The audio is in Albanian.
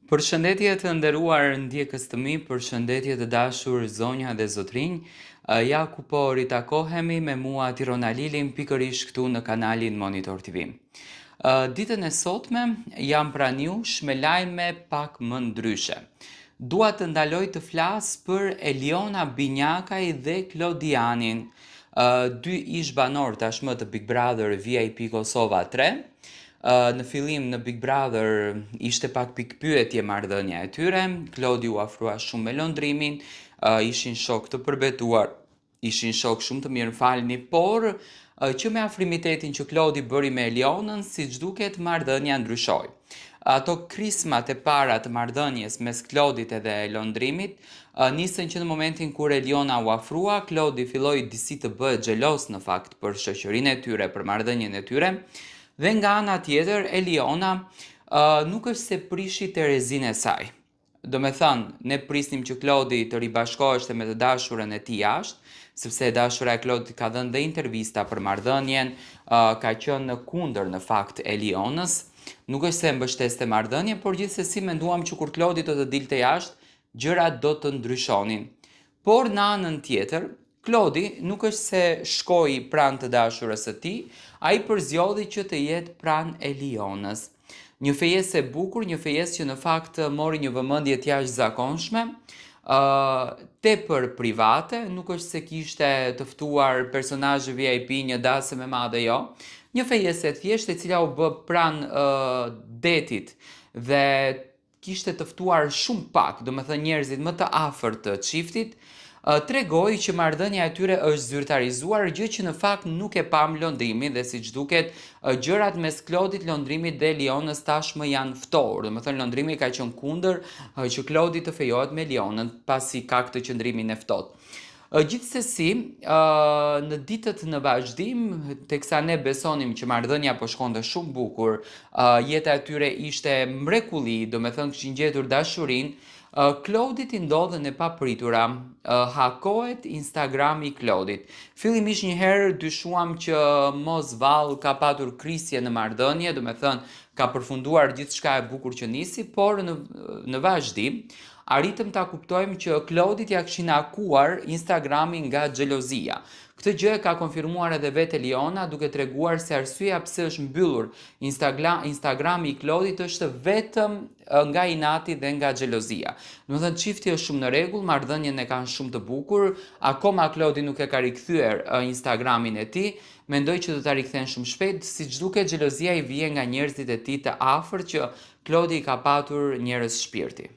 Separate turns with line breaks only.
Përshëndetje të nderuar ndjekës të mi, përshëndetje të dashur zonja dhe zotrinj. Ja ku po ritakohemi me mua Tirona Lilin pikërisht këtu në kanalin Monitor TV. Ditën e sotme jam pranë jush me lajme pak më ndryshe. Dua të ndaloj të flas për Eliona Binjakaj dhe Klodianin, dy ish banor tashmë të Big Brother VIP Kosova 3. Në fillim në Big Brother ishte pak pikpyetje marrëdhënia e tyre, Klodi u afrua shumë me lëndrimin, ishin shok të përbetuar, ishin shok shumë të mirë falni, por që me afrimitetin që Klodi bëri me Elionën, siç duket marrëdhënia ndryshoi. Ato krismat e para të marrëdhënies mes Klodit edhe lëndrimit nisën që në momentin kur Eliona u afrua, Klodi filloi disi të bëhet xhelos në fakt për shoqërinë e tyre, për marrëdhënien e tyre. Dhe nga ana tjetër, Eliona nuk është se prishi Terezin e saj. Do me thënë, ne prisnim që Klodi të ribashkoheshte me të dashurën e tij jashtë, sepse dashura e Klodit ka dhënë dhe intervista për marrëdhënien, ka qenë në kundër në fakt Elionës. Nuk është se mbështeste marrëdhënien, por gjithsesi menduam që kur Klodi do të dilte jashtë, gjërat do të ndryshonin. Por në anën tjetër, Klodi nuk është se shkoi pranë të dashurës së tij, ai përzjodhi që të jetë pranë Elionës. Një fejesë e bukur, një fejesë që në fakt mori një vëmendje të jashtëzakonshme, tepër private, nuk është se kishte të ftuar personazhe VIP një dasëm e madhe, jo. Një fejesë e thjeshtë e cila u bë pranë detit dhe kishte të ftuar shumë pak, do me thënë njerëzit më të afërt të çiftit, tregoi që marrëdhënia e tyre është zyrtarizuar, gjë që në fakt nuk e pam lëndrimin dhe siç duket gjërat mes Klodit, lëndrimit dhe Elionës tashmë janë ftohur. Domethënë lëndrimi ka qenë kundër që Klodi të fejohet me Elionën pasi ka këtë qëndrimin e ftohtë. Gjithsesi, në ditët në vazhdim, teksa ne besonim që marrëdhënia po shkonte shumë bukur, jeta e tyre ishte mrekulli, domethënë kishin gjetur dashurinë, Klodit i ndodhen e papritura, hakohet Instagrami i Klodit. Fillimisht një herë dyshuam që mos vallë ka patur krisje në marrëdhënie, do me thënë ka përfunduar gjithçka e bukur që nisi, por në vazhdim arritëm ta kuptojmë që Klodit ja kishin hakuar Instagramin nga xhelozia. Këtë gjë e ka konfirmuar edhe vetë Eliona, duke treguar se arsyeja pse është mbyllur Instagrami i Klodit është vetëm nga inati dhe nga xhelozia. Domethënë çifti është shumë në rregull, marrëdhënien e kanë shumë të bukur, akoma Klodi nuk e ka rikthyer Instagramin e tij, mendoj që do ta rikthen shumë shpejt, siç duket xhelozia i vjen nga njerëzit e tij të afërt që Klodi i ka patur njerëz shpirti.